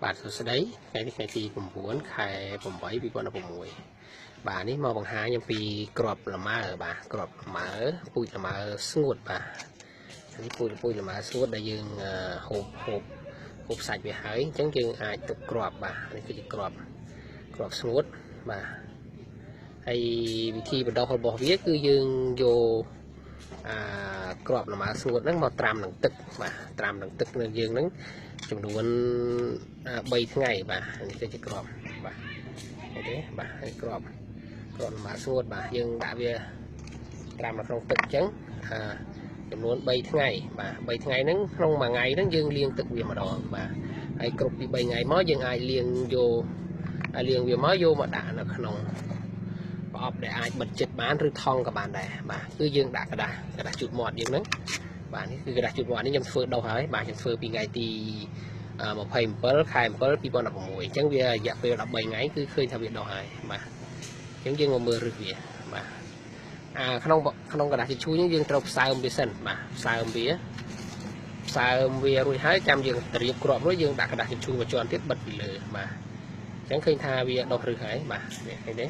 បាទសួស្តីថ្ងៃនេះថ្ងៃទី9ខែ8 2016បាទនេះមកបង្ហាញអំពីក្របលម៉ើបាទក្របលម៉ើពូជលម៉ើស្ងួតបាទនេះពូជលម៉ើស្ងួតដែលយើងហូបសាច់វាហើយអញ្ចឹងយើងអាចទុកក្របបាទនេះគឺជាក្របស្ងួតបាទហើយវិធីបណ្ដុះរបស់វាគឺយើងយកក្របលម៉ើស្ងួតហ្នឹងមកត្រាំនឹងទឹកបាទត្រាំនឹងទឹកនៅយើងហ្នឹងចំនួន3ថ្ងៃបាទនេះគឺជាក្របបាទឃើញទេបាទហើយក្របលម៉ើស្ងួតបាទយើងដាក់វាត្រាំនៅក្នុងទឹកអញ្ចឹងចំនួន3ថ្ងៃបាទ3ថ្ងៃហ្នឹងក្នុងមួយថ្ងៃហ្នឹងយើងលាងទឹកវាម្ដងបាទហើយគ្រប់ពី3ថ្ងៃមកយើងអាចលាងវាមកយកមកដាក់នៅក្នុងប្រអប់ដែលអាចបិទចិត្តបានឬថង់ក៏បានដែរបាទគឺយើងដាក់กระดาษជូតមាត់យើងហ្នឹងបាទនេះគឺกระดาษជូតមាត់នេះខ្ញុំធ្វើដុសហើយបាទខ្ញុំធ្វើពីថ្ងៃទី27ខែ7 2016អញ្ចឹងវារយៈពេល13ថ្ងៃគឺឃើញថាវាដុសហើយបាទអញ្ចឹងយើងមកមើលរឹសវាបាទក្នុងกระดาษជូតឈូសយើងត្រូវផ្សើមវាសិនបាទផ្សើមវារួចហើយចាំយើងត្រៀបគ្រាប់រួចយើងដាក់กระดาษជូតឈូសមួយជាន់ទៀតបិទពីលើបាទអញ្ចឹងឃើញថាវាដុសរឹសហើយបាទនេះឃើញទេ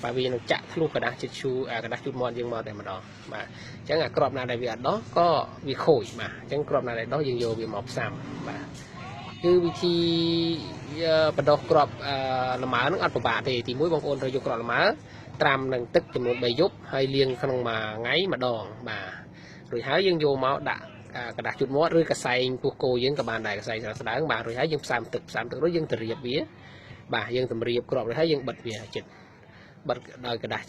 បាទវានឹងចាក់ធ្លុះกระดาษជូតឈូសกระดาษជូតមាត់យើងមកតែម្ដងបាទអញ្ចឹងអាគ្រាប់ណាដែលវាអត់ដុសក៏វាខូចបាទអញ្ចឹងគ្រាប់ណាដែលដុសយើងយកវាមកផ្សាំបាទគឺវិធីបណ្ដុះគ្រាប់លម៉ើនឹងអត់ពិបាកទេទី1បងប្អូនត្រូវយកគ្រាប់លម៉ើត្រាំនឹងទឹកចំនួន3យប់ហើយលាងក្នុងមួយថ្ងៃម្ដងបាទរួចហើយយើងយកមកដាក់กระดาษជូតមាត់ឬកសែងពោះគោយើងក៏បានដែរកសែងស្ដើងបាទរួចហើយយើងផ្សាំទឹករួចយើងត្រៀបវាបាទយើងតម្រៀបគ្រាប់រួចហើយយើងបិទវាចិត្តបិទដោយកระดาษ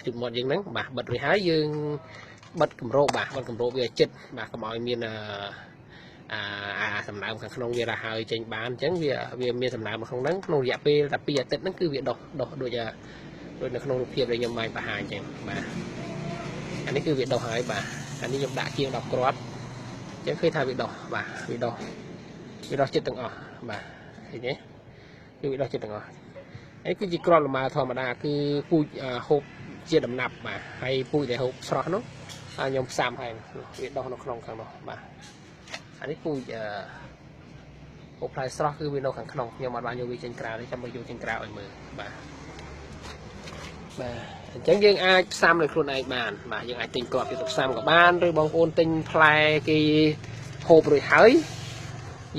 ជូតមាត់យើងហ្នឹងបាទបិទរួចហើយយើងបិទគម្របបាទបិទគម្របវាចិត្តបាទកុំឲ្យមានសំណើមខាងក្នុងវារហើយចេញបានអញ្ចឹងវាមានសំណើមក្នុងហ្នឹងក្នុងរយៈពេលតែ2អាទិត្យហ្នឹងគឺវាដុសដូចនៅក្នុងរូបភាពដែលខ្ញុំបានបង្ហាញអញ្ចឹងបាទអានេះគឺវាដុសហើយបាទអានេះខ្ញុំដាក់ជាង10គ្រាប់អញ្ចឹងឃើញថាវាដុសបាទវាដុសចិត្តទាំងអស់បាទឃើញទេគឺវាដុសចិត្តទាំងអស់ហើយគឺជាគ្រាប់លម៉ើធម្មតាគឺពូជហូបជាដំណាប់បាទហើយពូជដែលហូបស្រស់នោះខ្ញុំផ្សាំហើយវាដុសនៅក្នុងខាងនោះបាទអានេះពូជហូបផ្លែស្រស់គឺវានៅខាងក្នុងខ្ញុំអត់បានយកវាចេញក្រៅទេចាំមកយកចេញក្រៅឲ្យមើលបាទអញ្ចឹងយើងអាចផ្សាំដោយខ្លួនឯងបានបាទយើងអាចទិញគ្រាប់ទៅផ្សាំក៏បានឬបងប្អូនទិញផ្លែគេហូបរួចហើយ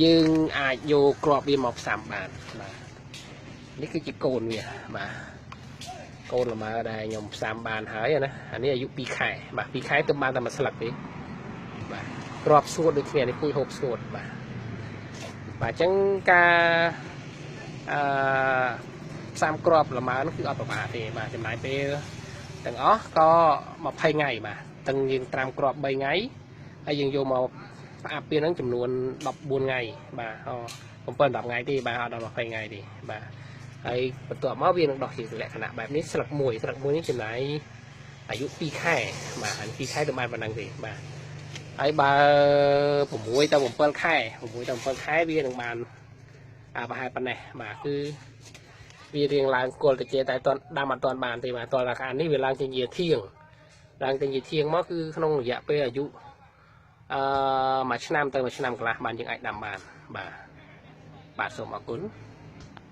យើងអាចយកគ្រាប់វាមកផ្សាំបានបាទនេះគឺជាកូនវាបាទកូនលម៉ើដែលខ្ញុំផ្សាំបានហើយណាអានេះអាយុ2ខែបាទ2ខែទៅបានតែមួយស្លឹកទេបាទគ្រាប់ស្ងួតដូចគ្នានេះពូជហូបស្ងួតបាទអញ្ចឹងការផ្សាំគ្រាប់លម៉ើនោះគឺអត់ប្រមាថទេបាទចំណាយពេលទាំងអស់ក៏20ថ្ងៃបាទទាំងយើងត្រាំគ្រាប់3ថ្ងៃហើយយើងយកមកផ្អាប់ពីហ្នឹងចំនួន14ថ្ងៃបាទ7 10ថ្ងៃទេបាទអត់ដល់20ថ្ងៃទេបាទហើយបន្ទាប់មកវានឹងដោះជាលក្ខណៈបែបនេះស្លឹកមួយនេះចំណាយអាយុ2ខែបាទអានេះ2ខែទៅបានប៉ុណ្ណឹងទេបាទហើយបើ6ទៅ7ខែវានឹងបានប្រហែលប៉ុណ្ណេះបាទគឺវារៀងឡើងគល់ទៅជាតែអត់ដាំអត់ទាន់បានទេបាទតើអានេះវាឡើងជាជាធៀងមកគឺក្នុងរយៈពេលអាយុ1ឆ្នាំទៅ1ឆ្នាំកន្លះបានយើងអាចដាំបានបាទសូមអរគុណ